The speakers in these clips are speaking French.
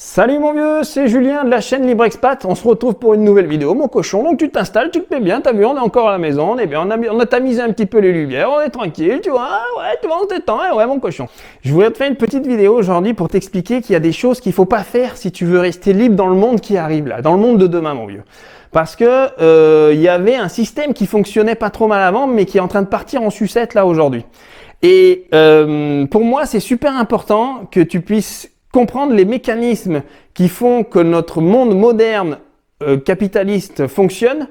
Salut mon vieux, c'est Julien de la chaîne Libre Expat. On se retrouve pour une nouvelle vidéo, mon cochon. Donc tu t'installes, tu te mets bien, t'as vu, on est encore à la maison, on est bien, on a tamisé un petit peu les lumières, on est tranquille, tu vois, ouais, tu vois, on t'étend, ouais, mon cochon. Je voulais te faire une petite vidéo aujourd'hui pour t'expliquer qu'il y a des choses qu'il faut pas faire si tu veux rester libre dans le monde qui arrive là, dans le monde de demain, mon vieux. Parce que y avait un système qui fonctionnait pas trop mal avant, mais qui est en train de partir en sucette là aujourd'hui. Et pour moi, c'est super important que tu puisses comprendre les mécanismes qui font que notre monde moderne capitaliste fonctionne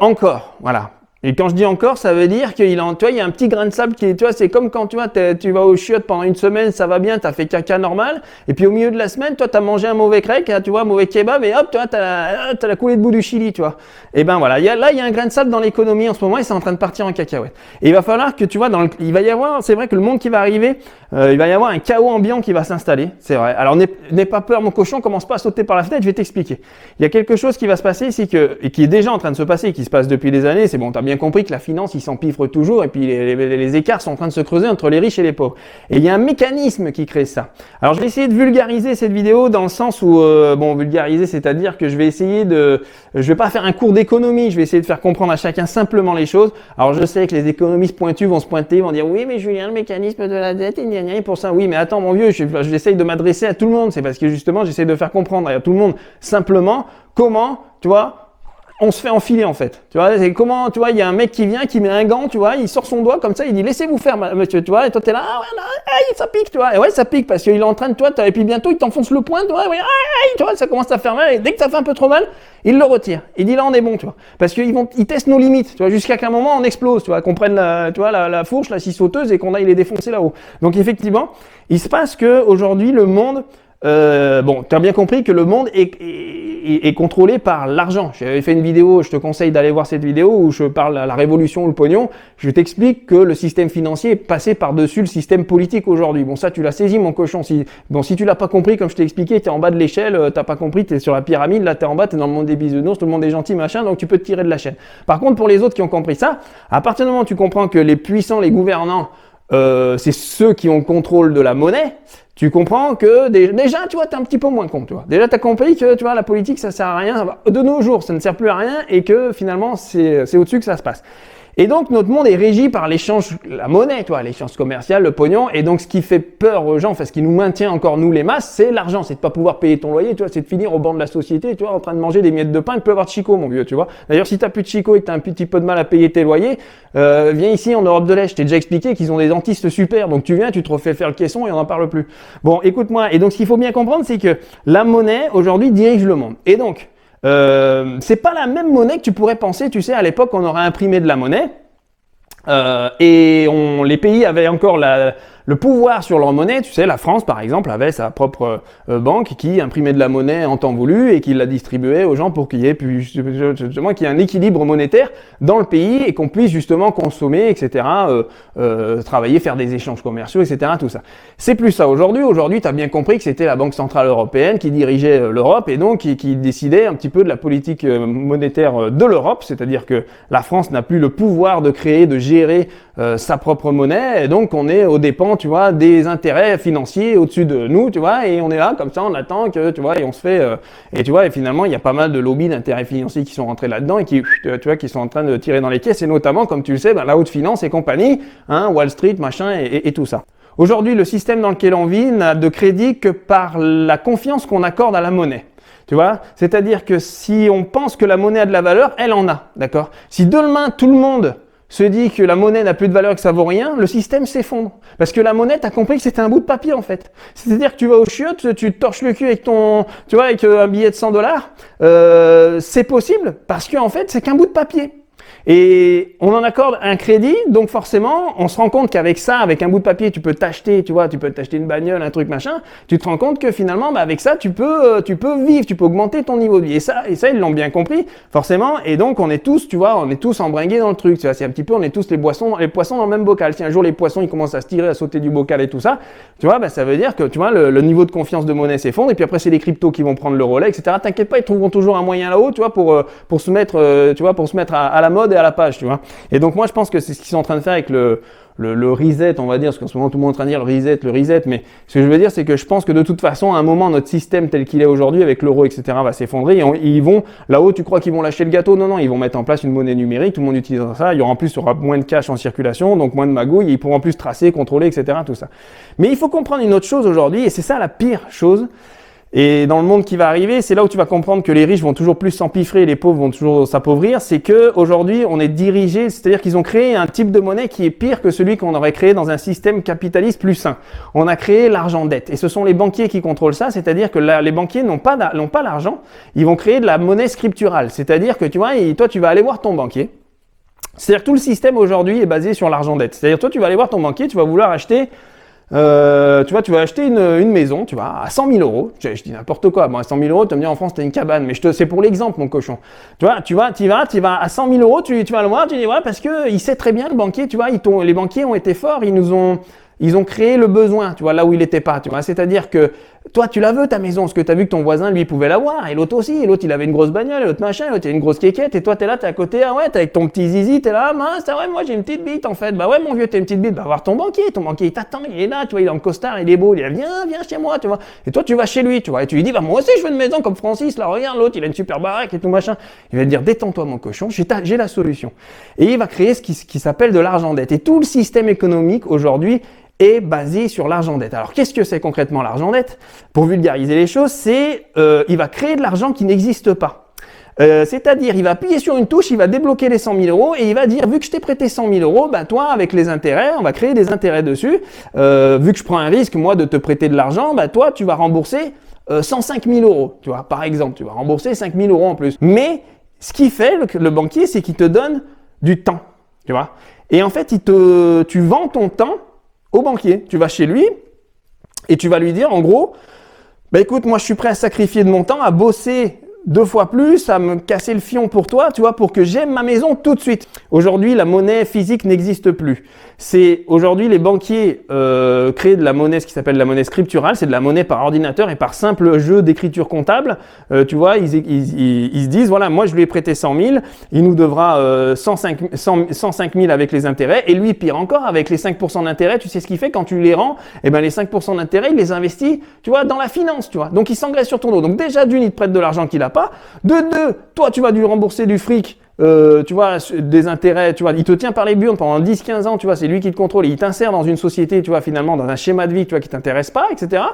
encore. Voilà. Et quand je dis encore, ça veut dire qu'il y a un petit grain de sable qui est, tu vois, c'est comme quand tu vas au chiottes pendant une semaine, ça va bien, t'as fait caca normal, et puis au milieu de la semaine, toi, t'as mangé un mauvais crêque, tu vois, mauvais kebab, et hop, tu vois, t'as la coulée de bout du Chili, tu vois. Et ben voilà, il y a un grain de sable dans l'économie en ce moment, et c'est en train de partir en cacahuète. Et il va falloir que, tu vois, il va y avoir, c'est vrai que le monde qui va arriver, il va y avoir un chaos ambiant qui va s'installer, c'est vrai. Alors n'aie pas peur, mon cochon, commence pas à sauter par la fenêtre, je vais t'expliquer. Il y a quelque chose qui va se passer, et qui est déjà en train de se passer, qui se passe depuis des années, c'est bon, t'as bien compris que la finance, il s'empiffre toujours, et puis les écarts sont en train de se creuser entre les riches et les pauvres. Et il y a un mécanisme qui crée ça. Alors je vais essayer de vulgariser cette vidéo dans le sens où, vulgariser, c'est-à-dire que je vais pas faire un cours d'économie, je vais essayer de faire comprendre à chacun simplement les choses. Alors je sais que les économistes pointus vont se pointer, vont dire oui mais Julien, le mécanisme de la dette, il y a pour ça. Oui mais attends mon vieux, j'essaye de m'adresser à tout le monde, c'est parce que justement j'essaie de faire comprendre à tout le monde simplement comment, tu vois, on se fait enfiler en fait. Tu vois, c'est comment, tu vois, il y a un mec qui vient, qui met un gant, tu vois, il sort son doigt comme ça, il dit laissez-vous faire monsieur, tu vois, et toi t'es là, ah ouais, non, aïe, ça pique, tu vois, et ouais, ça pique parce qu'il est en train de toi, et puis bientôt il t'enfonce le poing, tu vois, ouais, aïe, tu vois, ça commence à faire mal, et dès que ça fait un peu trop mal, il le retire. Il dit là on est bon, tu vois, parce qu'ils testent nos limites, tu vois, jusqu'à qu'un moment on explose, tu vois, qu'on prenne la fourche, la scie sauteuse et qu'on aille les défoncer là-haut. Donc effectivement, il se passe que aujourd'hui le monde tu as bien compris que le monde est contrôlé par l'argent. J'avais fait une vidéo, je te conseille d'aller voir cette vidéo où je parle de la révolution ou le pognon. Je t'explique que le système financier est passé par-dessus le système politique aujourd'hui. Bon, ça, tu l'as saisi, mon cochon. Si tu l'as pas compris, comme je t'ai expliqué, tu es en bas de l'échelle, t'as pas compris, tu es sur la pyramide, là, tu es en bas, tu es dans le monde des bisounours, tout le monde est gentil, machin, donc tu peux te tirer de la chaîne. Par contre, pour les autres qui ont compris ça, à partir du moment où tu comprends que les puissants, les gouvernants, c'est ceux qui ont le contrôle de la monnaie, tu comprends que déjà, tu vois, t'es un petit peu moins con, tu vois. Déjà, t'as compris que, tu vois, la politique, ça sert à rien. De nos jours, ça ne sert plus à rien et que finalement, c'est au-dessus que ça se passe. Et donc, notre monde est régi par l'échange, la monnaie, tu vois, l'échange commercial, le pognon. Et donc, ce qui fait peur aux gens, enfin, ce qui nous maintient encore, nous, les masses, c'est l'argent. C'est de pas pouvoir payer ton loyer, tu vois, c'est de finir au banc de la société, tu vois, en train de manger des miettes de pain et de plus avoir de chicot, mon vieux, tu vois. D'ailleurs, si t'as plus de chicot et que t'as un petit peu de mal à payer tes loyers, viens ici en Europe de l'Est. Je t'ai déjà expliqué qu'ils ont des dentistes super. Donc, tu viens, tu te refais faire le caisson et on n'en parle plus. Bon, écoute-moi. Et donc, ce qu'il faut bien comprendre, c'est que la monnaie, aujourd'hui, dirige le monde. Et donc, c'est pas la même monnaie que tu pourrais penser, tu sais, à l'époque, on aurait imprimé de la monnaie. Les pays avaient encore le pouvoir sur leur monnaie. Tu sais, la France, par exemple, avait sa propre banque qui imprimait de la monnaie en temps voulu et qui la distribuait aux gens pour qu'il y ait un équilibre monétaire dans le pays et qu'on puisse justement consommer, etc., travailler, faire des échanges commerciaux, etc., tout ça. C'est plus ça aujourd'hui. Aujourd'hui, tu as bien compris que c'était la Banque Centrale Européenne qui dirigeait l'Europe et donc qui décidait un petit peu de la politique monétaire de l'Europe, c'est-à-dire que la France n'a plus le pouvoir de créer, de gérer sa propre monnaie et donc on est aux dépens, tu vois, des intérêts financiers au-dessus de nous, tu vois, et on est là comme ça, on attend que, tu vois, et on se fait et tu vois, et finalement il y a pas mal de lobbies d'intérêts financiers qui sont rentrés là-dedans et qui, tu vois, qui sont en train de tirer dans les caisses et notamment, comme tu le sais, la haute finance et compagnie, hein, Wall Street, machin et tout ça. Aujourd'hui, le système dans lequel on vit n'a de crédit que par la confiance qu'on accorde à la monnaie. Tu vois, c'est-à-dire que si on pense que la monnaie a de la valeur, elle en a, d'accord? Si demain tout le monde se dit que la monnaie n'a plus de valeur et que ça vaut rien, le système s'effondre. Parce que la monnaie, t'as compris que c'était un bout de papier en fait. C'est-à-dire que tu vas au chiottes, tu te torches le cul avec avec un billet de $100, c'est possible parce que en fait, c'est qu'un bout de papier. Et on en accorde un crédit, donc forcément, on se rend compte qu'avec ça, avec un bout de papier, tu peux t'acheter, tu vois, tu peux t'acheter une bagnole, un truc machin. Tu te rends compte que finalement, avec ça, tu peux vivre, tu peux augmenter ton niveau de vie. Et ça, ils l'ont bien compris, forcément. Et donc, on est tous, tu vois, on est tous embringués dans le truc. Tu vois, c'est un petit peu, on est tous les poissons dans le même bocal. Si un jour les poissons, ils commencent à se tirer, à sauter du bocal et tout ça, tu vois, ça veut dire que, tu vois, le niveau de confiance de monnaie s'effondre. Et puis après, c'est les cryptos qui vont prendre le relais, etc. T'inquiète pas, ils trouveront toujours un moyen là-haut, tu vois, pour se mettre, à la mode et à la page, tu vois. Et donc moi je pense que c'est ce qu'ils sont en train de faire avec le reset, on va dire, parce qu'en ce moment tout le monde est en train de dire le reset, mais ce que je veux dire, c'est que je pense que de toute façon, à un moment, notre système tel qu'il est aujourd'hui, avec l'euro, etc., va s'effondrer, et ils vont, là-haut, tu crois qu'ils vont lâcher le gâteau? Non, ils vont mettre en place une monnaie numérique, tout le monde utilisera ça, il y aura moins de cash en circulation, donc moins de magouilles, ils pourront plus tracer, contrôler, etc., tout ça. Mais il faut comprendre une autre chose aujourd'hui, et c'est ça la pire chose. Et dans le monde qui va arriver, c'est là où tu vas comprendre que les riches vont toujours plus s'empiffrer et les pauvres vont toujours s'appauvrir. C'est que aujourd'hui, on est dirigé, c'est-à-dire qu'ils ont créé un type de monnaie qui est pire que celui qu'on aurait créé dans un système capitaliste plus sain. On a créé l'argent dette. Et ce sont les banquiers qui contrôlent ça, c'est-à-dire que les banquiers n'ont pas l'argent, ils vont créer de la monnaie scripturale. C'est-à-dire que tu vois, toi, tu vas aller voir ton banquier. C'est-à-dire que tout le système aujourd'hui est basé sur l'argent dette. C'est-à-dire toi, tu vas aller voir ton banquier, tu vas vouloir acheter tu vas acheter une maison, tu vois, à 100 000 euros. Je dis n'importe quoi. Bon, à 100 000 euros, tu vas me dire en France, t'as une cabane. Mais c'est pour l'exemple, mon cochon. Tu vas à 100 000 euros, tu vas le voir, tu dis, ouais, parce que il sait très bien, le banquier, tu vois, les banquiers ont été forts, ils ont créé le besoin, tu vois, là où il n'était pas, tu vois. C'est-à-dire que toi, tu la veux, ta maison, parce que tu as vu que ton voisin, lui, pouvait l'avoir, et l'autre aussi, et l'autre, il avait une grosse bagnole, et l'autre machin, et l'autre, il a une grosse quéquette, et toi, t'es là, t'es à côté, ah ouais, t'es avec ton petit zizi, t'es là, mince, ah ouais, moi, j'ai une petite bite, en fait. Bah ouais, mon vieux, t'as une petite bite, bah voir ton banquier, il t'attend, il est là, tu vois, il est en costard, il est beau, il dit, viens chez moi, tu vois. Et toi, tu vas chez lui, tu vois, et tu lui dis, bah moi aussi, je veux une maison comme Francis, là, regarde, l'autre, il a une super baraque et tout machin. Il va te dire, détends-toi, mon cochon, j'ai la solution. Et il va créer ce qui s'appelle de l'argent dette. Et tout le système économique, aujourd'hui, est basé sur l'argent dette. Alors, qu'est-ce que c'est concrètement l'argent dette? Pour vulgariser les choses, il va créer de l'argent qui n'existe pas. C'est-à-dire, il va appuyer sur une touche, il va débloquer les 100 000 euros et il va dire, vu que je t'ai prêté 100 000 euros, bah toi, avec les intérêts, on va créer des intérêts dessus. Vu que je prends un risque, moi, de te prêter de l'argent, bah toi, tu vas rembourser 105 000 euros, tu vois, par exemple. Tu vas rembourser 5 000 euros en plus. Mais ce qu'il fait, le banquier, c'est qu'il te donne du temps, tu vois. Et en fait, tu vends ton temps au banquier. Tu vas chez lui et tu vas lui dire en gros, bah écoute, moi je suis prêt à sacrifier de mon temps, à bosser 2 fois plus, à me casser le fion pour toi, tu vois, pour que j'aime ma maison tout de suite. Aujourd'hui, la monnaie physique n'existe plus. Aujourd'hui, les banquiers créent de la monnaie, ce qui s'appelle la monnaie scripturale, c'est de la monnaie par ordinateur et par simple jeu d'écriture comptable. Tu vois, ils se disent, voilà, moi je lui ai prêté 100 000, il nous devra 105 000 avec les intérêts, et lui, pire encore, avec les 5% d'intérêt, tu sais ce qu'il fait quand tu les rends? Eh ben les 5% d'intérêt, il les investit, tu vois, dans la finance, tu vois. Donc il s'engraisse sur ton dos. Donc déjà, d'une, il te prête de l'argent qu'il a pas. De 2, toi, tu vas lui rembourser du fric. Tu vois, des intérêts, tu vois, il te tient par les burnes pendant 10-15 ans, tu vois, c'est lui qui te contrôle, il t'insère dans une société, tu vois, finalement, dans un schéma de vie, tu vois, qui t'intéresse pas, etc.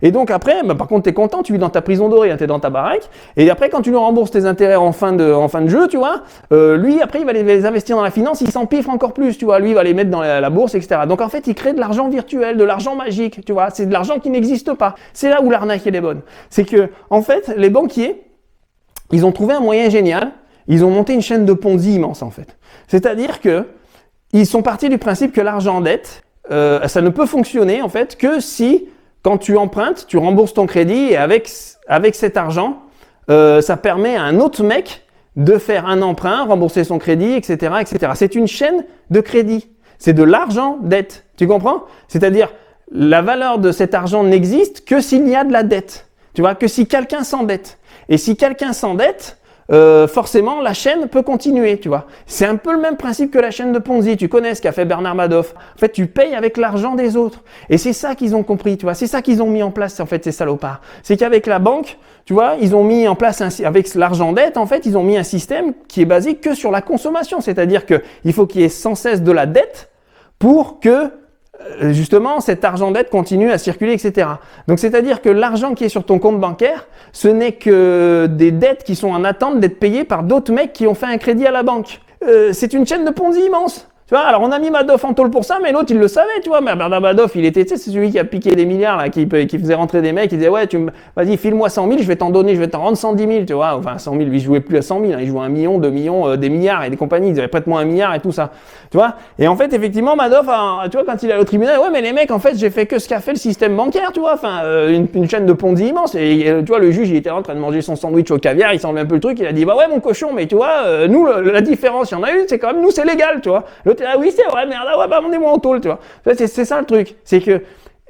Et donc après, bah, par contre, t'es content, tu vis dans ta prison dorée, hein, t'es dans ta baraque, et après, quand tu lui rembourses tes intérêts en fin de jeu, tu vois, lui, après, il va les investir dans la finance, il s'empiffre encore plus, tu vois, lui, il va les mettre dans la bourse, etc. Donc en fait, il crée de l'argent virtuel, de l'argent magique, tu vois, c'est de l'argent qui n'existe pas. C'est là où l'arnaque, elle est bonne. C'est que, en fait, les banquiers, ils ont trouvé un moyen génial. Ils ont monté une chaîne de Ponzi immense, en fait. C'est-à-dire que ils sont partis du principe que l'argent dette, ça ne peut fonctionner, en fait, que si, quand tu empruntes, tu rembourses ton crédit et avec cet argent, ça permet à un autre mec de faire un emprunt, rembourser son crédit, etc., etc. C'est une chaîne de crédit. C'est de l'argent dette. Tu comprends? C'est-à-dire, la valeur de cet argent n'existe que s'il y a de la dette. Tu vois, que si quelqu'un s'endette. Et si quelqu'un s'endette, forcément, la chaîne peut continuer, tu vois. C'est un peu le même principe que la chaîne de Ponzi. Tu connais ce qu'a fait Bernard Madoff. En fait, tu payes avec l'argent des autres. Et c'est ça qu'ils ont compris, tu vois. C'est ça qu'ils ont mis en place, en fait, ces salopards. C'est qu'avec la banque, tu vois, ils ont mis en place, avec l'argent dette, en fait, ils ont mis un système qui est basé que sur la consommation. C'est-à-dire que il faut qu'il y ait sans cesse de la dette pour que justement, cet argent dette continue à circuler, etc. Donc, c'est-à-dire que l'argent qui est sur ton compte bancaire, ce n'est que des dettes qui sont en attente d'être payées par d'autres mecs qui ont fait un crédit à la banque. C'est une chaîne de Ponzi immense. Tu vois, alors on a mis Madoff en tôle pour ça, mais l'autre il le savait, tu vois. Mais Bernard Madoff, il était, tu sais, c'est celui qui a piqué des milliards, là, qui faisait rentrer des mecs, il disait, ouais, vas-y, file-moi 100 000, je vais t'en rendre 110 000, tu vois. Enfin, 100 000, lui, il jouait plus à 100 000, hein, il jouait 1 million, 2 millions, des milliards et des compagnies, il disait, prête-moi 1 milliard et tout ça, tu vois. Et en fait, effectivement, Madoff, tu vois, quand il est allé au tribunal, ouais, mais les mecs, en fait, j'ai fait que ce qu'a fait le système bancaire, tu vois, enfin, une chaîne de Ponzi immense. Et tu vois, le juge, il était en train de manger son sandwich au caviar, il s'enlevait un peu le truc, il a dit, bah ouais, mon cochon, mais tu vois, nous, la différence, il y en a une, c'est quand même, nous, c'est légal, tu vois. L'autre, ah oui, c'est vrai, mais là, ouais, bah, emmenez-moi en tôle, tu vois. C'est ça le truc. C'est que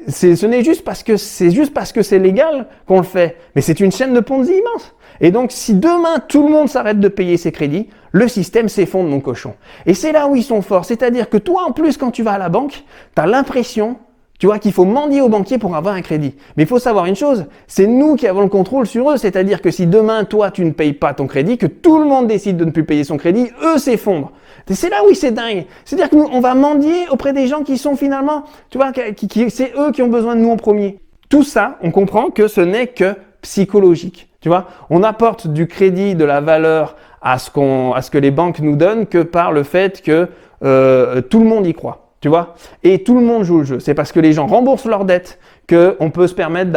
ce n'est juste parce que c'est légal qu'on le fait. Mais c'est une chaîne de Ponzi immense. Et donc, si demain, tout le monde s'arrête de payer ses crédits, Le système s'effondre, mon cochon. Et c'est là où ils sont forts. C'est-à-dire que toi, en plus, quand tu vas à la banque, tu as l'impression, tu vois, qu'il faut mendier au banquier pour avoir un crédit. Mais il faut savoir une chose, c'est nous qui avons le contrôle sur eux. C'est-à-dire que si demain, toi, tu ne payes pas ton crédit, que tout le monde décide de ne plus payer son crédit, eux s'effondrent. C'est là où c'est dingue. C'est-à-dire que nous, on va mendier auprès des gens qui sont finalement, tu vois, c'est eux qui ont besoin de nous en premier. Tout ça, on comprend que ce n'est que psychologique. Tu vois, on apporte du crédit, de la valeur à ce que les banques nous donnent que par le fait que tout le monde y croit, tu vois, et tout le monde joue le jeu. C'est parce que les gens remboursent leurs dettes qu'on peut se permettre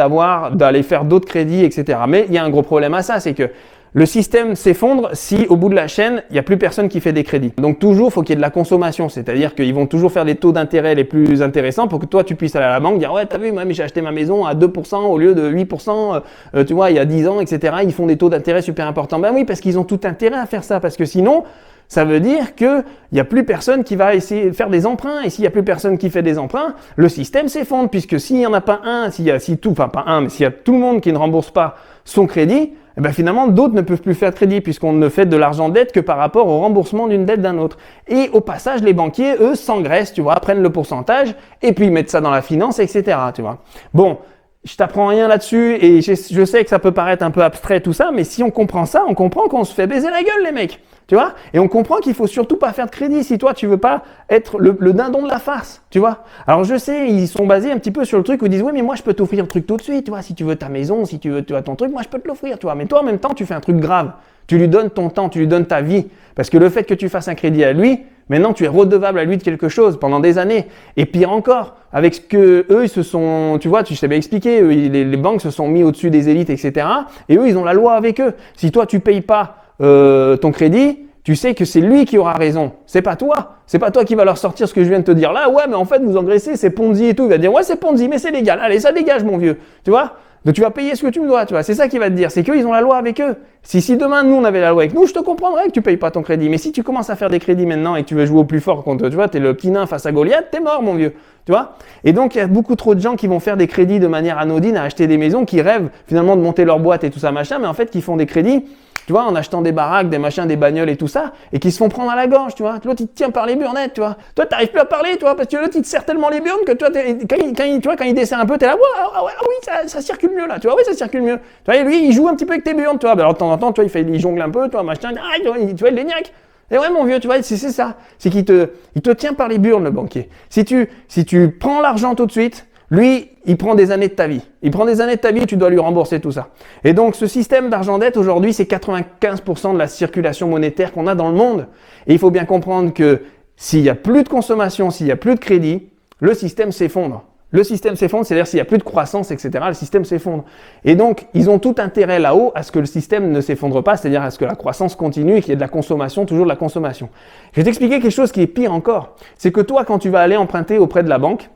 d'aller faire d'autres crédits, etc. Mais il y a un gros problème à ça, c'est que le système s'effondre si au bout de la chaîne, il n'y a plus personne qui fait des crédits. Donc toujours, il faut qu'il y ait de la consommation, c'est-à-dire qu'ils vont toujours faire des taux d'intérêt les plus intéressants pour que toi, tu puisses aller à la banque dire « Ouais, t'as vu, moi, j'ai acheté ma maison à 2% au lieu de 8%, tu vois, il y a 10 ans, etc. » Ils font des taux d'intérêt super importants. Ben oui, parce qu'ils ont tout intérêt à faire ça, parce que sinon, ça veut dire qu'il n'y a plus personne qui va essayer de faire des emprunts. Et s'il n'y a plus personne qui fait des emprunts, le système s'effondre, puisque s'il n'y en a pas un, s'il y a tout le monde qui ne rembourse pas son crédit, eh ben finalement, d'autres ne peuvent plus faire de crédit puisqu'on ne fait de l'argent dette que par rapport au remboursement d'une dette d'un autre. Et au passage, les banquiers, eux, s'engraissent, tu vois, prennent le pourcentage et puis ils mettent ça dans la finance, etc., tu vois. Bon, je t'apprends rien là-dessus et je sais que ça peut paraître un peu abstrait tout ça, mais si on comprend ça, on comprend qu'on se fait baiser la gueule, les mecs. Tu vois? Et on comprend qu'il faut surtout pas faire de crédit si toi tu veux pas être le dindon de la farce, tu vois? Alors je sais, ils sont basés un petit peu sur le truc où ils disent oui mais moi je peux t'offrir le truc tout de suite, tu vois? Si tu veux ta maison, si tu veux ton truc, moi je peux te l'offrir, tu vois? Mais toi en même temps tu fais un truc grave, tu lui donnes ton temps, tu lui donnes ta vie, parce que le fait que tu fasses un crédit à lui, maintenant tu es redevable à lui de quelque chose pendant des années. Et pire encore, avec ce que eux ils se sont, tu vois, tu sais bien expliqué, les banques se sont mis au-dessus des élites, etc. Et eux ils ont la loi avec eux. Si toi tu payes pas ton crédit, tu sais que c'est lui qui aura raison. C'est pas toi. C'est pas toi qui va leur sortir ce que je viens de te dire là. Ouais, mais en fait, vous engraissez, c'est Ponzi et tout. Il va dire, ouais, c'est Ponzi, mais c'est légal. Allez, ça dégage, mon vieux. Tu vois? Donc, tu vas payer ce que tu me dois, tu vois. C'est ça qu'il va te dire. C'est qu'ils ont la loi avec eux. Si demain, nous, on avait la loi avec nous, je te comprendrais que tu payes pas ton crédit. Mais si tu commences à faire des crédits maintenant et que tu veux jouer au plus fort contre, tu vois, t'es le petit nain face à Goliath, t'es mort, mon vieux. Tu vois? Et donc, il y a beaucoup trop de gens qui vont faire des crédits de manière anodine à acheter des maisons, qui rêvent finalement de monter leur boîte et tout ça, machin, mais en fait, qui font des crédits, tu vois, en achetant des baraques, des machins, des bagnoles et tout ça, et qui se font prendre à la gorge, tu vois. L'autre, il te tient par les burnettes, tu vois. Toi, t'arrives plus à parler, tu vois, parce que l'autre, il te serre tellement les burnes que toi, quand il desserre un peu, t'es là, oui, ça circule mieux, là, tu vois, oui, ça circule mieux. Tu vois, et lui, il joue un petit peu avec tes burnes, tu vois. Alors, de temps en temps, tu vois, il jongle un peu, tu vois, machin, tu vois, il les niaque. Et ouais, mon vieux, tu vois, c'est ça. C'est qu'il te tient par les burnes, le banquier. Si tu prends l'argent tout de suite, lui, il prend des années de ta vie. Il prend des années de ta vie, tu dois lui rembourser tout ça. Et donc, ce système d'argent-dette, aujourd'hui, c'est 95% de la circulation monétaire qu'on a dans le monde. Et il faut bien comprendre que s'il n'y a plus de consommation, s'il n'y a plus de crédit, le système s'effondre. Le système s'effondre, c'est-à-dire s'il n'y a plus de croissance, etc., le système s'effondre. Et donc, ils ont tout intérêt là-haut à ce que le système ne s'effondre pas, c'est-à-dire à ce que la croissance continue et qu'il y ait de la consommation, toujours de la consommation. Je vais t'expliquer quelque chose qui est pire encore. C'est que toi, quand tu vas aller emprunter auprès de la banque,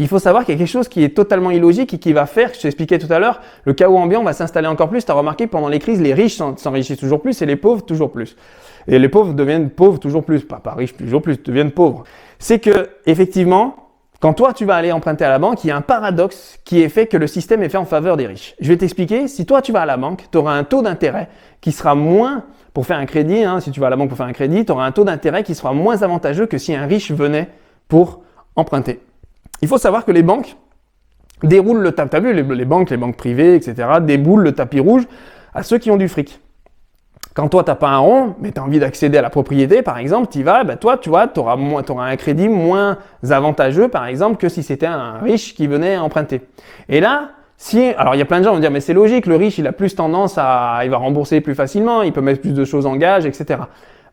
il faut savoir qu'il y a quelque chose qui est totalement illogique et qui va faire, je t'expliquais tout à l'heure, le chaos ambiant va s'installer encore plus. Tu as remarqué que pendant les crises, les riches s'enrichissent toujours plus et les pauvres toujours plus. Et les pauvres deviennent pauvres toujours plus, pas riches toujours plus, deviennent pauvres. C'est que, effectivement, quand toi tu vas aller emprunter à la banque, il y a un paradoxe qui est fait que le système est fait en faveur des riches. Je vais t'expliquer, si toi tu vas à la banque, tu auras un taux d'intérêt qui sera moins, pour faire un crédit, si tu vas à la banque pour faire un crédit, tu auras un taux d'intérêt qui sera moins avantageux que si un riche venait pour emprunter. Il faut savoir que les banques déroulent le tapis, t'as vu, les banques privées, etc., déboulent le tapis rouge à ceux qui ont du fric. Quand toi, tu n'as pas un rond, mais tu as envie d'accéder à la propriété, par exemple, tu y vas, toi, tu vois, tu auras un crédit moins avantageux, par exemple, que si c'était un riche qui venait emprunter. Et là, alors il y a plein de gens qui vont dire, mais c'est logique, le riche, il a plus tendance il va rembourser plus facilement, il peut mettre plus de choses en gage, etc.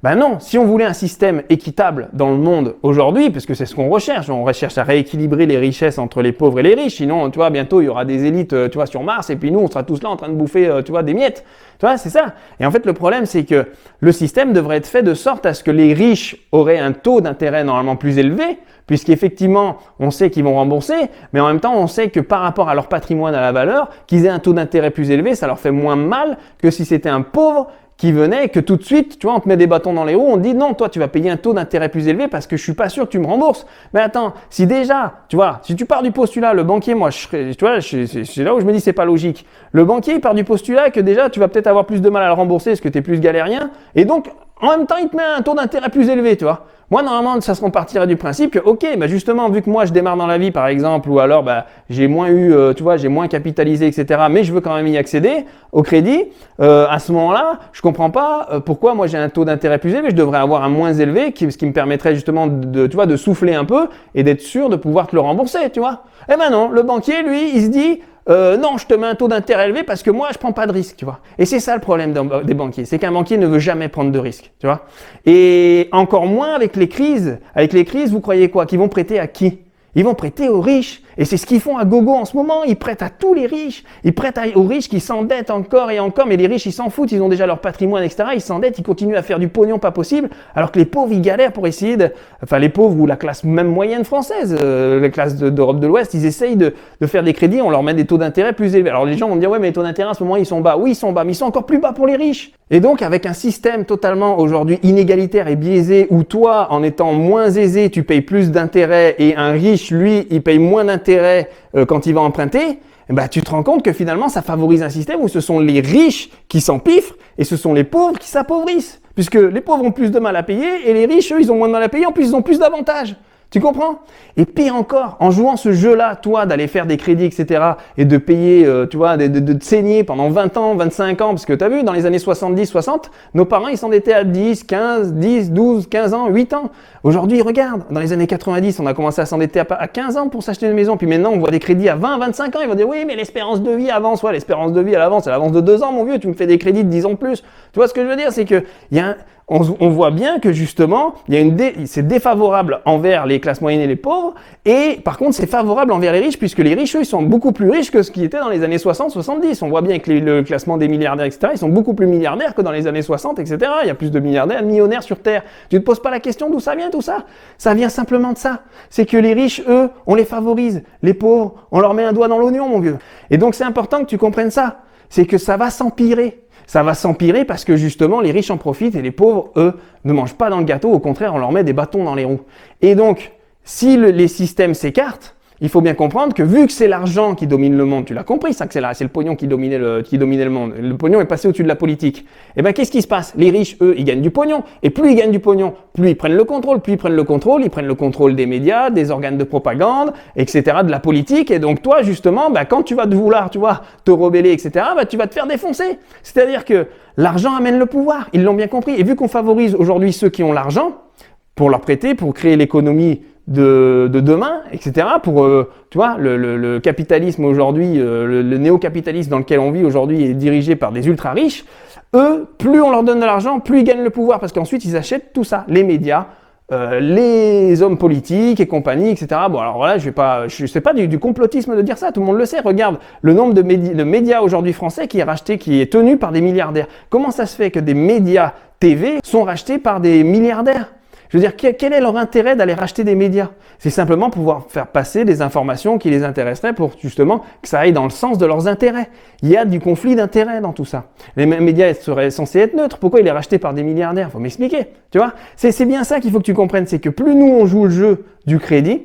Ben non, si on voulait un système équitable dans le monde aujourd'hui, parce que c'est ce qu'on recherche à rééquilibrer les richesses entre les pauvres et les riches, sinon, tu vois, bientôt il y aura des élites, tu vois, sur Mars, et puis nous, on sera tous là en train de bouffer, tu vois, des miettes. Tu vois, c'est ça. Et en fait, le problème, c'est que le système devrait être fait de sorte à ce que les riches auraient un taux d'intérêt normalement plus élevé, puisqu'effectivement, on sait qu'ils vont rembourser, mais en même temps, on sait que par rapport à leur patrimoine, à la valeur, qu'ils aient un taux d'intérêt plus élevé, ça leur fait moins mal que si c'était un pauvre qui venait et que tout de suite, tu vois, on te met des bâtons dans les roues, on te dit non, toi, tu vas payer un taux d'intérêt plus élevé parce que je suis pas sûr que tu me rembourses. Mais attends, si déjà, tu vois, si tu pars du postulat, le banquier, moi, tu vois, c'est là où je me dis c'est pas logique. Le banquier, il part du postulat que déjà, tu vas peut-être avoir plus de mal à le rembourser parce que tu es plus galérien. Et donc, En même temps, il te met un taux d'intérêt plus élevé, tu vois. Moi, normalement, ça se partirait du principe que, ok, bah justement, vu que moi, je démarre dans la vie, par exemple, ou alors, bah, j'ai moins eu, tu vois, j'ai moins capitalisé, etc., mais je veux quand même y accéder au crédit, à ce moment-là, je comprends pas pourquoi moi, j'ai un taux d'intérêt plus élevé, je devrais avoir un moins élevé, ce qui me permettrait justement de, tu vois, de souffler un peu et d'être sûr de pouvoir te le rembourser, tu vois. Eh ben non, le banquier, lui, il se dit, non, je te mets un taux d'intérêt élevé parce que moi, je prends pas de risque, tu vois. Et c'est ça le problème des banquiers, c'est qu'un banquier ne veut jamais prendre de risque, tu vois. Et encore moins avec les crises. Avec les crises, vous croyez quoi? Qu'ils vont prêter à qui? Ils vont prêter aux riches. Et c'est ce qu'ils font à gogo en ce moment. Ils prêtent à tous les riches. Ils prêtent aux riches qui s'endettent encore et encore. Mais les riches, ils s'en foutent. Ils ont déjà leur patrimoine, etc. Ils s'endettent. Ils continuent à faire du pognon pas possible. Alors que les pauvres, ils galèrent pour essayer de... Enfin, les pauvres ou la classe même moyenne française, la classe d'Europe de l'Ouest, ils essayent de faire des crédits. On leur met des taux d'intérêt plus élevés. Alors les gens vont me dire, ouais, mais les taux d'intérêt, à ce moment, ils sont bas. Oui, ils sont bas. Mais ils sont encore plus bas pour les riches. Et donc, avec un système totalement aujourd'hui inégalitaire et biaisé où toi, en étant moins aisé, tu payes plus d'intérêts et un riche, lui, il paye moins d'intérêts quand il va emprunter, bah, tu te rends compte que finalement, ça favorise un système où ce sont les riches qui s'empiffrent et ce sont les pauvres qui s'appauvrissent. Puisque les pauvres ont plus de mal à payer et les riches, eux, ils ont moins de mal à payer. En plus, ils ont plus d'avantages. Tu comprends? Et pire encore, en jouant ce jeu-là, toi, d'aller faire des crédits, etc., et de payer, tu vois, de te saigner pendant 20 ans, 25 ans, parce que tu as vu, dans les années 70, 60, nos parents, ils s'endettaient à 10, 15, 10, 12, 15 ans, 8 ans. Aujourd'hui, regarde, dans les années 90, on a commencé à s'endetter à 15 ans pour s'acheter une maison, puis maintenant, on voit des crédits à 20, 25 ans, ils vont dire, oui, mais l'espérance de vie avance, ouais, l'espérance de vie, elle avance de 2 ans, mon vieux, tu me fais des crédits de 10 ans de plus. Tu vois ce que je veux dire? C'est que, on voit bien que justement, c'est défavorable envers les classes moyennes et les pauvres, et par contre, c'est favorable envers les riches, puisque les riches, eux, ils sont beaucoup plus riches que ce qui était dans les années 60-70. On voit bien que le classement des milliardaires, etc., ils sont beaucoup plus milliardaires que dans les années 60, etc. Il y a plus de milliardaires, de millionnaires sur Terre. Tu te poses pas la question d'où ça vient, tout ça? Ça vient simplement de ça. C'est que les riches, eux, on les favorise. Les pauvres, on leur met un doigt dans l'oignon, mon vieux. Et donc, c'est important que tu comprennes ça. C'est que ça va s'empirer. Ça va s'empirer parce que justement, les riches en profitent et les pauvres, eux, ne mangent pas dans le gâteau. Au contraire, on leur met des bâtons dans les roues. Et donc, si les systèmes s'écartent, il faut bien comprendre que vu que c'est l'argent qui domine le monde, tu l'as compris, ça que c'est le pognon qui dominait le monde. Le pognon est passé au-dessus de la politique. Et ben, qu'est-ce qui se passe? Les riches, eux, ils gagnent du pognon. Et plus ils gagnent du pognon, plus ils prennent le contrôle. Plus ils prennent le contrôle, ils prennent le contrôle des médias, des organes de propagande, etc., de la politique. Et donc, toi, justement, ben, quand tu vas vouloir, tu vois, te rebeller, etc., ben, tu vas te faire défoncer. C'est-à-dire que l'argent amène le pouvoir. Ils l'ont bien compris. Et vu qu'on favorise aujourd'hui ceux qui ont l'argent, pour leur prêter, pour créer l'économie de demain, etc. Pour, tu vois, le capitalisme aujourd'hui, le néo-capitalisme dans lequel on vit aujourd'hui est dirigé par des ultra-riches. Eux, plus on leur donne de l'argent, plus ils gagnent le pouvoir parce qu'ensuite ils achètent tout ça, les médias, les hommes politiques et compagnie, etc. Bon, alors voilà, c'est pas du complotisme de dire ça, tout le monde le sait. Regarde le nombre de médias aujourd'hui français qui est tenu par des milliardaires. Comment ça se fait que des médias TV sont rachetés par des milliardaires? Je veux dire, quel est leur intérêt d'aller racheter des médias? C'est simplement pouvoir faire passer des informations qui les intéresseraient pour justement que ça aille dans le sens de leurs intérêts. Il y a du conflit d'intérêts dans tout ça. Les médias seraient censés être neutres. Pourquoi il est racheté par des milliardaires? Faut m'expliquer. Tu vois? C'est bien ça qu'il faut que tu comprennes. C'est que plus nous on joue le jeu du crédit,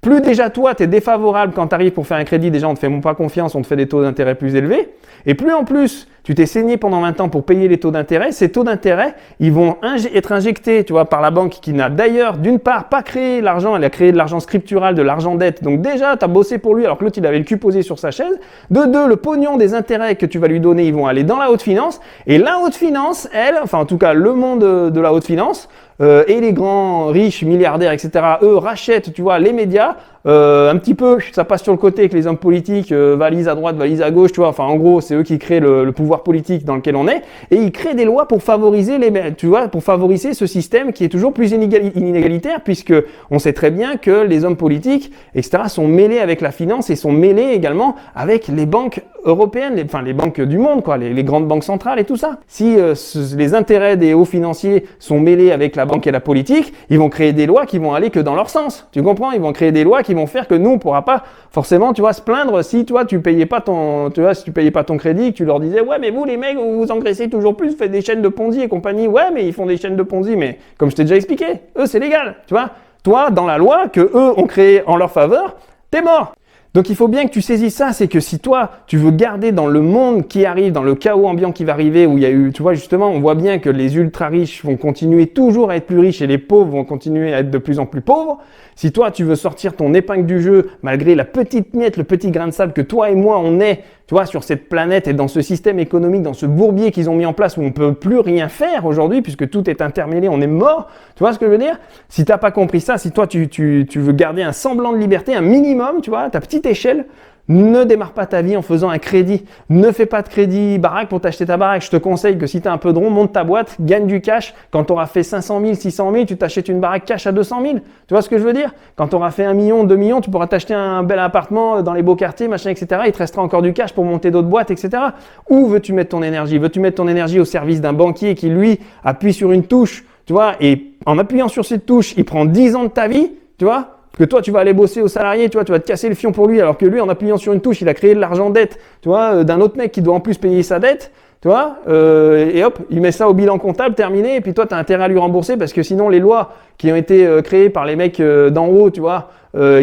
plus déjà toi, tu es défavorable quand tu arrives pour faire un crédit, déjà on te fait pas confiance, on te fait des taux d'intérêt plus élevés. Et plus en plus, tu t'es saigné pendant 20 ans pour payer les taux d'intérêt, ces taux d'intérêt, ils vont être injectés, tu vois, par la banque qui n'a d'ailleurs, d'une part, pas créé l'argent, elle a créé de l'argent scriptural, de l'argent dette. Donc déjà, tu as bossé pour lui alors que l'autre, il avait le cul posé sur sa chaise. De deux, le pognon des intérêts que tu vas lui donner, ils vont aller dans la haute finance. Et la haute finance, elle, enfin en tout cas le monde de la haute finance, et les grands riches, milliardaires, etc., eux rachètent, tu vois, les médias, un petit peu, ça passe sur le côté que les hommes politiques, valise à droite, valise à gauche, tu vois, enfin en gros, c'est eux qui créent le pouvoir politique dans lequel on est, et ils créent des lois pour favoriser pour favoriser ce système qui est toujours plus inégalitaire, puisque on sait très bien que les hommes politiques, etc., sont mêlés avec la finance et sont mêlés également avec les banques européennes, les banques du monde, quoi, les grandes banques centrales et tout ça. Si les intérêts des hauts financiers sont mêlés avec la banque et la politique, ils vont créer des lois qui vont aller que dans leur sens. Tu comprends? Ils vont créer des lois qui vont faire que nous, on pourra pas forcément, tu vois, se plaindre si, toi, tu payais pas ton crédit, que tu leur disais, ouais, mais vous, les mecs, vous vous engraissez toujours plus, vous faites des chaînes de Ponzi et compagnie. Ouais, mais ils font des chaînes de Ponzi, mais comme je t'ai déjà expliqué, eux, c'est légal, tu vois. Toi, dans la loi que eux ont créée en leur faveur, t'es mort. Donc il faut bien que tu saisisses ça, c'est que si toi, tu veux garder dans le monde qui arrive, dans le chaos ambiant qui va arriver, où il y a eu, tu vois, justement, on voit bien que les ultra riches vont continuer toujours à être plus riches et les pauvres vont continuer à être de plus en plus pauvres. Si toi, tu veux sortir ton épingle du jeu, malgré la petite miette, le petit grain de sable que toi et moi, on est, tu vois, sur cette planète et dans ce système économique, dans ce bourbier qu'ils ont mis en place où on peut plus rien faire aujourd'hui puisque tout est intermêlé, on est mort. Tu vois ce que je veux dire? Si t'as pas compris ça, si toi, tu veux garder un semblant de liberté, un minimum, tu vois, ta petite échelle, ne démarre pas ta vie en faisant un crédit. Ne fais pas de crédit baraque pour t'acheter ta baraque. Je te conseille que si tu as un peu de rond, monte ta boîte, gagne du cash. Quand tu auras fait 500 000, 600 000, tu t'achètes une baraque cash à 200 000. Tu vois ce que je veux dire? Quand tu auras fait 1 million, 2 millions, tu pourras t'acheter un bel appartement dans les beaux quartiers, machin, etc. Il te restera encore du cash pour monter d'autres boîtes, etc. Où veux-tu mettre ton énergie? Veux-tu mettre ton énergie au service d'un banquier qui, lui, appuie sur une touche, tu vois, et en appuyant sur cette touche, il prend 10 ans de ta vie, tu vois? Que toi, tu vas aller bosser au salarié, tu vois, tu vas te casser le fion pour lui, alors que lui, en appuyant sur une touche, il a créé de l'argent dette, tu vois, d'un autre mec qui doit en plus payer sa dette, tu vois, et hop, il met ça au bilan comptable, terminé, et puis toi, tu as intérêt à lui rembourser parce que sinon, les lois qui ont été créées par les mecs d'en haut, tu vois,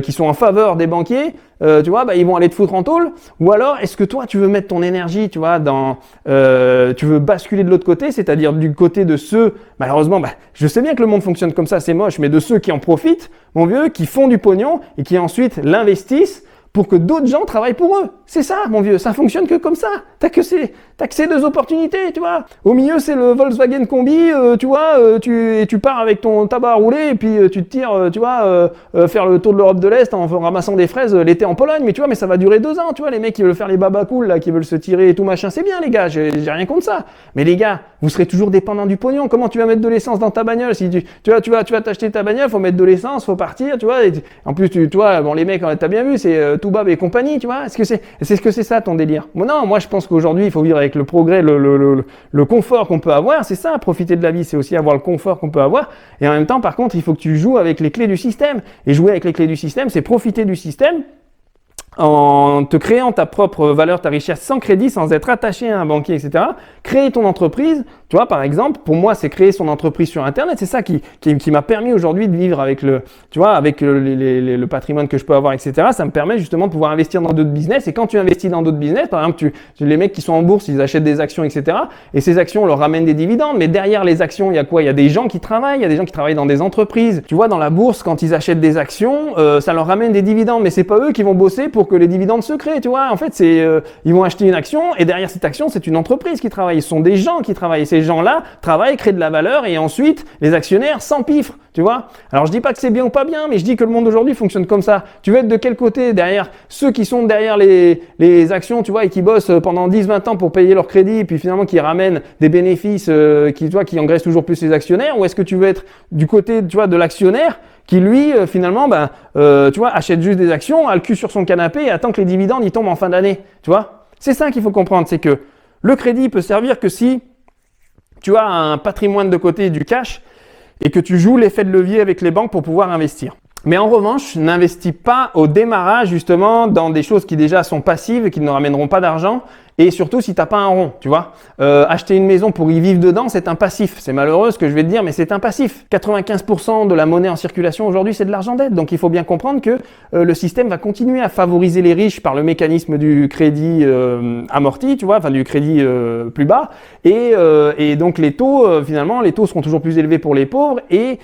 qui sont en faveur des banquiers, tu vois, bah, ils vont aller te foutre en tôle. Ou alors, est-ce que toi, tu veux mettre ton énergie, tu vois, tu veux basculer de l'autre côté, c'est-à-dire du côté de ceux, malheureusement, bah, je sais bien que le monde fonctionne comme ça, c'est moche, mais de ceux qui en profitent, mon vieux, qui font du pognon et qui ensuite l'investissent pour que d'autres gens travaillent pour eux. C'est ça, mon vieux, ça fonctionne que comme ça. T'as que ces deux opportunités, tu vois. Au milieu, c'est le Volkswagen Combi, tu vois, tu pars avec ton tabac à rouler et puis tu te tires, tu vois, faire le tour de l'Europe de l'Est en ramassant des fraises l'été en Pologne, mais tu vois, mais ça va durer 2 ans, tu vois, les mecs qui veulent faire les babas cool, là, qui veulent se tirer et tout machin, c'est bien, les gars, j'ai rien contre ça. Mais les gars, vous serez toujours dépendants du pognon. Comment tu vas mettre de l'essence dans ta bagnole? Si tu vas t'acheter ta bagnole, faut mettre de l'essence, faut partir, tu vois. En plus, tu vois, bon, les mecs, t'as bien vu, c'est Toubab et compagnie, tu vois. Est-ce que c'est ça ton délire? Bon, non, moi je pense qu'aujourd'hui il faut vivre avec le progrès, le confort qu'on peut avoir, c'est ça, profiter de la vie, c'est aussi avoir le confort qu'on peut avoir, et en même temps par contre il faut que tu joues avec les clés du système, et jouer avec les clés du système c'est profiter du système en te créant ta propre valeur, ta richesse sans crédit, sans être attaché à un banquier, etc. Créer ton entreprise, tu vois, par exemple, pour moi, c'est créer son entreprise sur Internet. C'est ça qui m'a permis aujourd'hui de vivre avec le patrimoine que je peux avoir, etc. Ça me permet justement de pouvoir investir dans d'autres business. Et quand tu investis dans d'autres business, par exemple, les mecs qui sont en bourse, ils achètent des actions, etc. Et ces actions leur ramènent des dividendes. Mais derrière les actions, il y a quoi? Il y a des gens qui travaillent, il y a des gens qui travaillent dans des entreprises. Tu vois, dans la bourse, quand ils achètent des actions, ça leur ramène des dividendes. Mais c'est pas eux qui vont bosser pour que les dividendes se créent, tu vois. En fait, ils vont acheter une action et derrière cette action, c'est une entreprise qui travaille. Ce sont des gens qui travaillent. Et ces gens-là travaillent, créent de la valeur et ensuite, les actionnaires s'empiffrent, tu vois. Alors, je dis pas que c'est bien ou pas bien, mais je dis que le monde aujourd'hui fonctionne comme ça. Tu veux être de quel côté? Derrière ceux qui sont derrière les actions, tu vois, et qui bossent pendant 10-20 ans pour payer leur crédit et puis finalement qui ramènent des bénéfices qui engraissent toujours plus les actionnaires? Ou est-ce que tu veux être du côté, tu vois, de l'actionnaire qui lui, finalement, tu vois, achète juste des actions, a le cul sur son canapé et attend que les dividendes y tombent en fin d'année, tu vois? C'est ça qu'il faut comprendre, c'est que le crédit peut servir que si tu as un patrimoine de côté, du cash, et que tu joues l'effet de levier avec les banques pour pouvoir investir. Mais en revanche, n'investis pas au démarrage justement dans des choses qui déjà sont passives et qui ne ramèneront pas d'argent. Et surtout si t'as pas un rond, tu vois. Acheter une maison pour y vivre dedans, c'est un passif. C'est malheureux ce que je vais te dire, mais c'est un passif. 95% de la monnaie en circulation aujourd'hui, c'est de l'argent dette. Donc il faut bien comprendre que le système va continuer à favoriser les riches par le mécanisme du crédit amorti, tu vois, enfin du crédit plus bas. Et donc les taux, finalement, les taux seront toujours plus élevés pour les pauvres et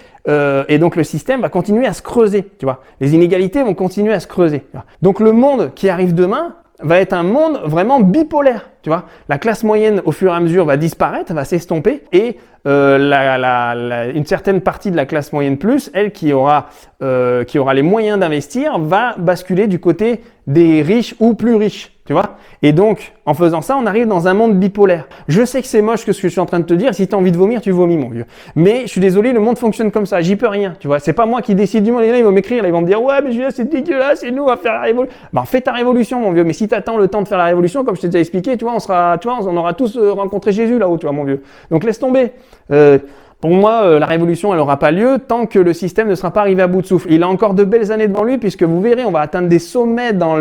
donc le système va continuer à se creuser, tu vois. Les inégalités vont continuer à se creuser. Donc le monde qui arrive demain va être un monde vraiment bipolaire, tu vois. La classe moyenne, au fur et à mesure, va disparaître, va s'estomper, et une certaine partie de la classe moyenne plus, elle qui aura les moyens d'investir, va basculer du côté des riches ou plus riches, tu vois. Et donc, en faisant ça, on arrive dans un monde bipolaire. Je sais que c'est moche que ce que je suis en train de te dire. Si tu as envie de vomir, tu vomis, mon vieux. Mais je suis désolé, le monde fonctionne comme ça. J'y peux rien, tu vois. C'est pas moi qui décide du monde. Les gens, ils vont m'écrire, là, ils vont me dire, ouais, mais Julien, c'est dégueulasse, c'est nous, on va faire la révolution. Fais ta révolution, mon vieux. Mais si tu attends le temps de faire la révolution, comme je t'ai déjà expliqué, tu vois, on aura tous rencontré Jésus là-haut, tu vois, mon vieux. Donc laisse tomber. Pour moi, la révolution, elle n'aura pas lieu tant que le système ne sera pas arrivé à bout de souffle. Il a encore de belles années devant lui, puisque vous verrez, on va atteindre des sommets dans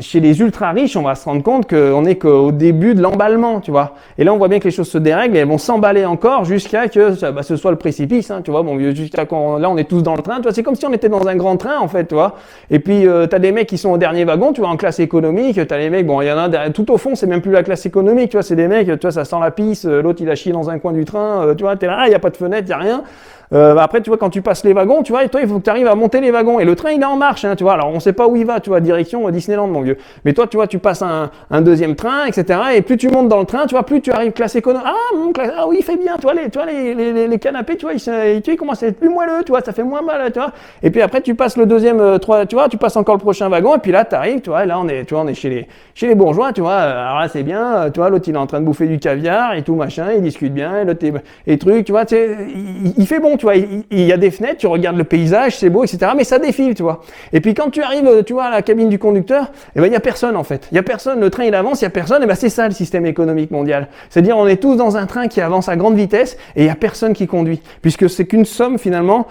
chez les ultra riches, on va se rendre compte qu'on est qu'au début de l'emballement, tu vois. Et là, on voit bien que les choses se dérèglent et elles vont s'emballer encore jusqu'à que ce soit le précipice, hein, tu vois. Bon, jusqu'à quand là, on est tous dans le train, tu vois. C'est comme si on était dans un grand train, en fait, tu vois. Et puis, t'as des mecs qui sont au dernier wagon, tu vois, en classe économique. T'as les mecs, bon, il y en a tout au fond, c'est même plus la classe économique, tu vois. C'est des mecs, tu vois, ça sent la pisse. L'autre, il a chié dans un coin du train, tu vois. T'es là, il y a pas de fenêtre, il y a rien. Après, tu vois, quand tu passes les wagons, tu vois, et toi, il faut que tu arrives à monter les wagons. Et le train, il est en marche, hein, tu vois. Alors, on sait pas où il va, tu vois, direction Disneyland, mon vieux. Mais toi, tu vois, tu passes un deuxième train, etc. Et plus tu montes dans le train, tu vois, plus tu arrives classe économique. Ah oui, il fait bien, tu vois, les canapés, tu vois, ils commencent à être plus moelleux, tu vois, ça fait moins mal, tu vois. Et puis après, tu passes le deuxième, tu vois, tu passes encore le prochain wagon. Et puis là, tu arrives, tu vois, et là, on est chez les bourgeois, tu vois. Alors là, c'est bien, tu vois, l'autre, il est en train de bouffer du caviar et tout, machin, il discute bien, et l'autre, et trucs, tu vois, il fait bon. Tu vois, il y a des fenêtres, tu regardes le paysage, c'est beau, etc. Mais ça défile, tu vois. Et puis quand tu arrives, tu vois, à la cabine du conducteur, eh ben il y a personne en fait. Il y a personne. Le train il avance, il y a personne. Et ben c'est ça le système économique mondial. C'est-à-dire on est tous dans un train qui avance à grande vitesse et il y a personne qui conduit, puisque c'est qu'une somme finalement,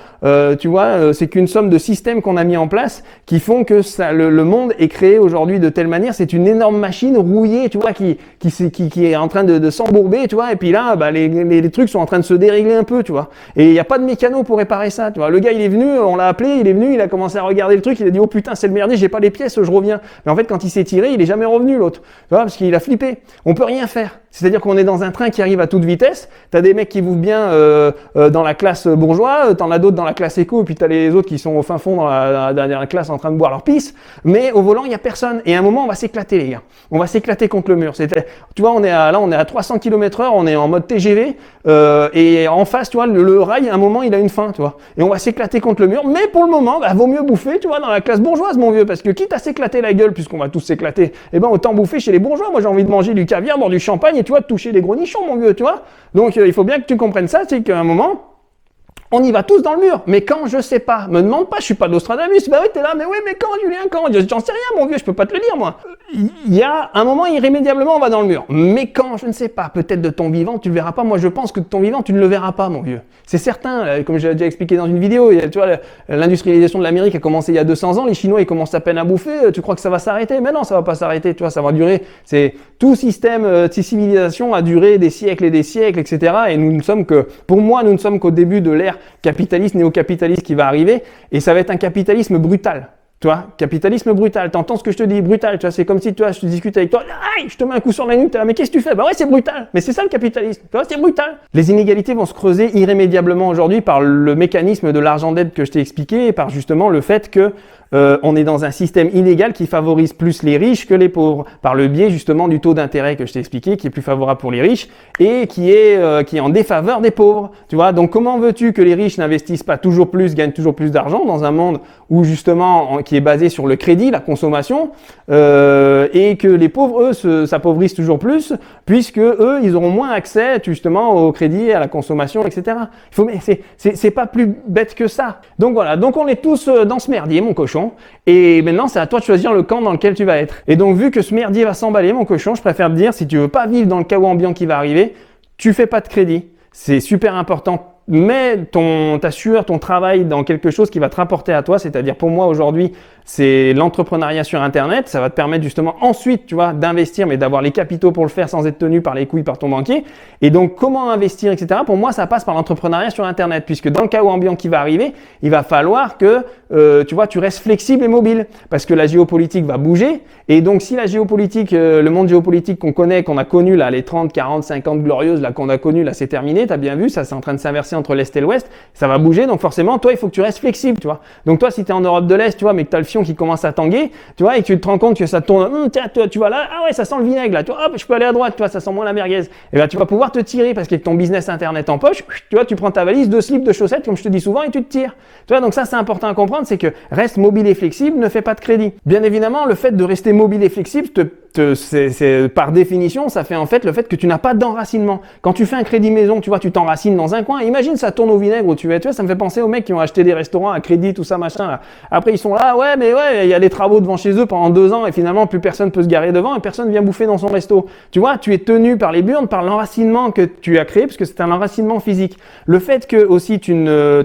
tu vois, c'est qu'une somme de systèmes qu'on a mis en place qui font que ça, le monde est créé aujourd'hui de telle manière. C'est une énorme machine rouillée, tu vois, qui est en train de s'embourber, tu vois. Et puis là, bah, les trucs sont en train de se dérégler un peu, tu vois. Et il n'y a pas de mécano pour réparer ça, tu vois. Le gars, il est venu, on l'a appelé, il est venu, il a commencé à regarder le truc, il a dit, oh putain, c'est le merdier, j'ai pas les pièces, je reviens. Mais en fait, quand il s'est tiré, il est jamais revenu, l'autre. Tu vois, parce qu'il a flippé. On peut rien faire. C'est-à-dire qu'on est dans un train qui arrive à toute vitesse. T'as des mecs qui vivent bien dans la classe bourgeoise, t'en as d'autres dans la classe éco, et puis t'as les autres qui sont au fin fond dans la dernière classe en train de boire leur pisse. Mais au volant, il y a personne. Et à un moment, on va s'éclater, les gars. On va s'éclater contre le mur. Tu vois, on est à 300 km/h, on est en mode TGV, et en face, tu vois, le rail, à un moment, il a une fin, tu vois. Et on va s'éclater contre le mur. Mais pour le moment, bah, vaut mieux bouffer, tu vois, dans la classe bourgeoise, mon vieux, parce que quitte à s'éclater la gueule, puisqu'on va tous s'éclater, eh ben, autant bouffer chez les bourgeois. Moi, j'ai envie de manger du caviar, boire du champagne, et tu vois, de toucher les gros nichons, mon vieux, tu vois. Donc, il faut bien que tu comprennes ça, c'est qu'à un moment, on y va tous dans le mur. Mais quand, je sais pas. Me demande pas, je suis pas Nostradamus. Bah oui, t'es là, mais oui, mais quand, Julien, quand? J'en sais rien, mon vieux, je peux pas te le dire, moi. Il y a un moment, irrémédiablement, on va dans le mur. Mais quand, je ne sais pas. Peut-être de ton vivant, tu le verras pas. Moi, je pense que de ton vivant, tu ne le verras pas, mon vieux. C'est certain. Comme j'ai déjà expliqué dans une vidéo, tu vois, l'industrialisation de l'Amérique a commencé il y a 200 ans. Les Chinois, ils commencent à peine à bouffer. Tu crois que ça va s'arrêter? Mais non, ça va pas s'arrêter. Tu vois, ça va durer. C'est tout système, civilisation a duré des siècles et des siècles, etc. Et nous ne sommes que, pour moi, nous ne sommes qu'au début de l'ère capitaliste, néo-capitaliste qui va arriver, et ça va être un capitalisme brutal. Tu vois, capitalisme brutal. T'entends ce que je te dis, brutal. Tu vois, c'est comme si, tu vois, je discute avec toi, aïe, je te mets un coup sur la nuque, mais qu'est-ce que tu fais? Bah ouais, c'est brutal. Mais c'est ça le capitalisme. Tu vois, c'est brutal. Les inégalités vont se creuser irrémédiablement aujourd'hui par le mécanisme de l'argent d'aide que je t'ai expliqué, et par justement le fait que on est dans un système inégal qui favorise plus les riches que les pauvres, par le biais justement du taux d'intérêt que je t'ai expliqué, qui est plus favorable pour les riches et qui est en défaveur des pauvres. Tu vois, donc comment veux-tu que les riches n'investissent pas toujours plus, gagnent toujours plus d'argent dans un monde où justement qui est basé sur le crédit, la consommation, et que les pauvres eux s'appauvrissent toujours plus, puisque eux ils auront moins accès justement au crédit, à la consommation, etc. Mais c'est pas plus bête que ça. Donc voilà, donc on est tous dans ce merdier, mon cochon. Et maintenant, c'est à toi de choisir le camp dans lequel tu vas être. Et donc, vu que ce merdier va s'emballer, mon cochon, je préfère te dire, si tu veux pas vivre dans le chaos ambiant qui va arriver, tu fais pas de crédit. C'est super important. Mets ta sueur, ton travail dans quelque chose qui va te rapporter à toi. C'est-à-dire, pour moi, aujourd'hui, c'est l'entrepreneuriat sur Internet. Ça va te permettre justement ensuite, tu vois, d'investir, mais d'avoir les capitaux pour le faire sans être tenu par les couilles par ton banquier. Et donc, comment investir, etc. Pour moi, ça passe par l'entrepreneuriat sur Internet, puisque dans le chaos ambiant qui va arriver, il va falloir que, tu vois, tu restes flexible et mobile, parce que la géopolitique va bouger. Et donc, si la géopolitique, le monde géopolitique qu'on connaît, qu'on a connu là, les 30, 40, 50 glorieuses là qu'on a connu là, c'est terminé. T'as bien vu, ça c'est en train de s'inverser entre l'Est et l'Ouest. Ça va bouger, donc forcément, toi, il faut que tu restes flexible, tu vois. Donc toi, si t'es en Europe de l'Est, tu vois, mais que t'as le fion qui commence à tanguer, tu vois, et que tu te rends compte que ça tourne, tiens, tu vois là, ah ouais, ça sent le vinaigre là, tu vois, hop, je peux aller à droite, tu vois, ça sent moins la merguez. Et ben, tu vas pouvoir te tirer parce qu'avec ton business internet en poche, tu vois, tu prends ta valise, 2 slips, 2 chaussettes, comme je te dis souvent, et tu te tires. Tu vois, donc ça, c'est important à comprendre, c'est que reste mobile et flexible, ne fais pas de crédit. Bien évidemment, le fait de rester mobile et flexible te par définition, ça fait en fait le fait que tu n'as pas d'enracinement. Quand tu fais un crédit maison, tu vois, tu t'enracines dans un coin. Imagine, ça tourne au vinaigre où tu vois, ça me fait penser aux mecs qui ont acheté des restaurants à crédit, tout ça, machin. Là. Après, ils sont là, il y a des travaux devant chez eux pendant 2 ans et finalement, plus personne peut se garer devant et personne vient bouffer dans son resto. Tu vois, tu es tenu par les burnes, par l'enracinement que tu as créé, parce que c'est un enracinement physique. Le fait que aussi tu ne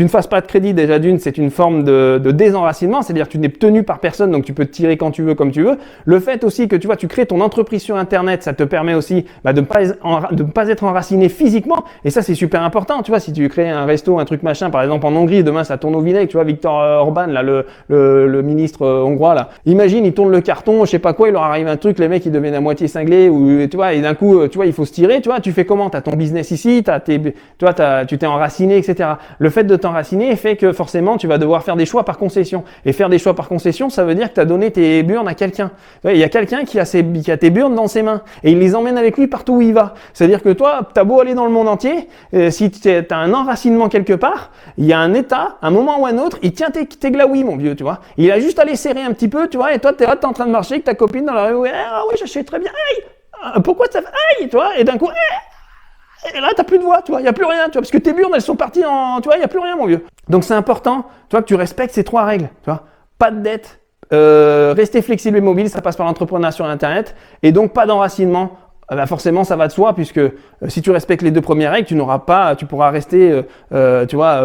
fasses pas de crédit, déjà d'une, c'est une forme de désenracinement, c'est-à-dire que tu n'es tenu par personne, donc tu peux te tirer quand tu veux, comme tu veux. Le fait aussi que tu crées ton entreprise sur Internet, ça te permet aussi de ne pas être enraciné physiquement, et ça c'est super important. Tu vois, si tu crées un resto, un truc machin, par exemple en Hongrie, demain ça tourne au vinaigre, tu vois, Viktor Orban, là, le ministre hongrois, là, imagine, il tourne le carton, je sais pas quoi, il leur arrive un truc, les mecs ils deviennent à moitié cinglés, ou tu vois, et d'un coup, tu vois, il faut se tirer, tu vois, tu fais comment? T'as ton business ici, tu t'es enraciné, etc. Le fait de t'enraciner fait que forcément tu vas devoir faire des choix par concession, et faire des choix par concession, ça veut dire que tu as donné tes burnes à quelqu'un. Il y a quelqu'un qui a tes burnes dans ses mains, et il les emmène avec lui partout où il va. C'est-à-dire que toi, t'as beau aller dans le monde entier, si tu as un enracinement quelque part, il y a un état, un moment ou un autre, il tient tes glaouis, mon vieux, tu vois. Il a juste à les serrer un petit peu, tu vois, et toi, t'es là, t'es en train de marcher avec ta copine dans la rue, oui, je sais très bien, aïe, pourquoi ça fait aïe, tu vois, et d'un coup, et là, t'as plus de voix, tu vois, il n'y a plus rien, tu vois, parce que tes burnes, elles sont parties tu vois, il n'y a plus rien, mon vieux. Donc, c'est important, tu vois, que tu respectes ces 3 règles, tu vois. Pas de dette, rester flexible et mobile, ça passe par l'entrepreneuriat sur Internet, et donc pas d'enracinement. Forcément, ça va de soi, puisque si tu respectes les 2 premières règles, tu pourras rester,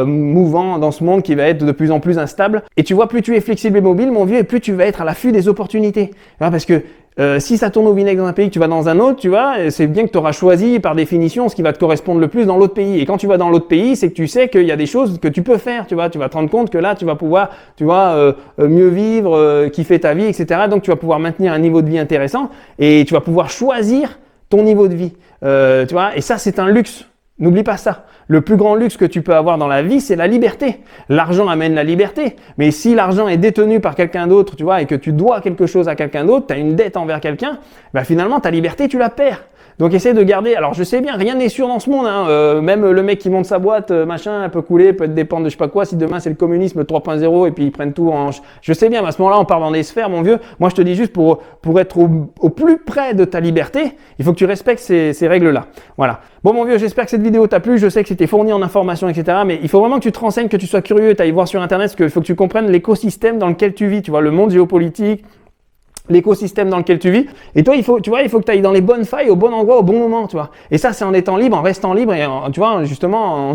mouvant dans ce monde qui va être de plus en plus instable. Et tu vois, plus tu es flexible et mobile, mon vieux, et plus tu vas être à l'affût des opportunités. Parce que si ça tourne au vinaigre dans un pays, que tu vas dans un autre, tu vois, c'est bien que tu auras choisi par définition ce qui va te correspondre le plus dans l'autre pays. Et quand tu vas dans l'autre pays, c'est que tu sais qu'il y a des choses que tu peux faire, tu vois. Tu vas te rendre compte que là, tu vas pouvoir, mieux vivre, kiffer ta vie, etc. Donc, tu vas pouvoir maintenir un niveau de vie intéressant et tu vas pouvoir choisir ton niveau de vie, tu vois, et ça c'est un luxe. N'oublie pas ça. Le plus grand luxe que tu peux avoir dans la vie, c'est la liberté. L'argent amène la liberté, mais si l'argent est détenu par quelqu'un d'autre, tu vois, et que tu dois quelque chose à quelqu'un d'autre, tu as une dette envers quelqu'un, finalement ta liberté tu la perds. Donc essaie de garder, alors je sais bien, rien n'est sûr dans ce monde, hein. Même le mec qui monte sa boîte, machin, peut couler, peut être dépendre de je sais pas quoi, si demain c'est le communisme 3.0 et puis ils prennent tout en... Je sais bien, mais à ce moment-là on part dans des sphères, mon vieux. Moi je te dis juste pour être au plus près de ta liberté, il faut que tu respectes ces règles-là. Voilà. Bon mon vieux, j'espère que cette vidéo t'a plu, je sais que c'était fourni en informations, etc. Mais il faut vraiment que tu te renseignes, que tu sois curieux, tu ailles voir sur Internet, parce qu'il faut que tu comprennes l'écosystème dans lequel tu vis, tu vois, le monde géopolitique, l'écosystème dans lequel tu vis. Et toi, il faut que tu ailles dans les bonnes failles, au bon endroit, au bon moment, tu vois. Et ça, c'est en étant libre, en restant libre et tu vois, justement,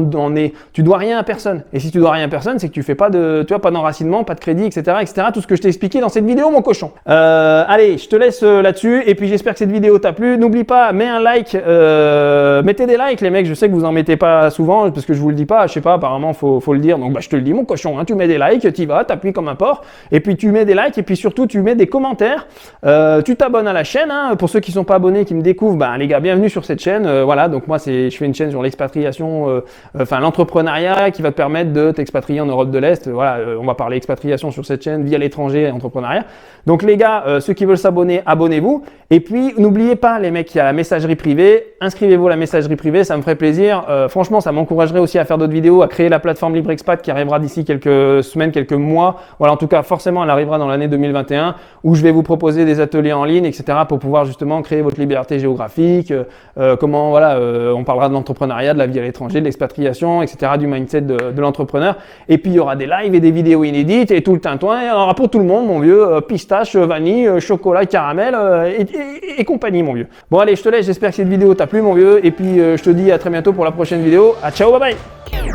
tu dois rien à personne. Et si tu dois rien à personne, c'est que tu fais pas pas d'enracinement, pas de crédit, etc., etc. Tout ce que je t'ai expliqué dans cette vidéo, mon cochon. Allez, je te laisse là-dessus. Et puis, j'espère que cette vidéo t'a plu. N'oublie pas, mets un like, mettez des likes, les mecs. Je sais que vous en mettez pas souvent parce que je vous le dis pas. Je sais pas, apparemment, faut le dire. Donc, je te le dis, mon cochon, hein. Tu mets des likes, tu y vas, t'appuies comme un porc. Et puis, tu mets des likes et puis surtout, tu mets des commentaires. Tu t'abonnes à la chaîne, hein. Pour ceux qui sont pas abonnés, qui me découvrent, les gars, bienvenue sur cette chaîne. Voilà, donc moi je fais une chaîne sur l'expatriation, l'entrepreneuriat qui va te permettre de t'expatrier en Europe de l'Est. Voilà, on va parler expatriation sur cette chaîne via l'étranger, entrepreneuriat. Donc les gars, ceux qui veulent s'abonner, abonnez-vous. Et puis n'oubliez pas les mecs, il y a la messagerie privée. Inscrivez-vous à la messagerie privée, ça me ferait plaisir. Franchement, ça m'encouragerait aussi à faire d'autres vidéos, à créer la plateforme LibreExpat qui arrivera d'ici quelques semaines, quelques mois. Voilà, en tout cas, forcément, elle arrivera dans l'année 2021 où je vais vous proposer des ateliers en ligne, etc. pour pouvoir justement créer votre liberté géographique, on parlera de l'entrepreneuriat, de la vie à l'étranger, de l'expatriation, etc., du mindset de l'entrepreneur. Et puis il y aura des lives et des vidéos inédites et tout le tintouin. Il y en aura pour tout le monde, mon vieux, pistache, vanille, chocolat, caramel et compagnie, mon vieux. Bon allez, je te laisse, j'espère que cette vidéo t'a plu, mon vieux, et puis je te dis à très bientôt pour la prochaine vidéo. Ciao, bye bye.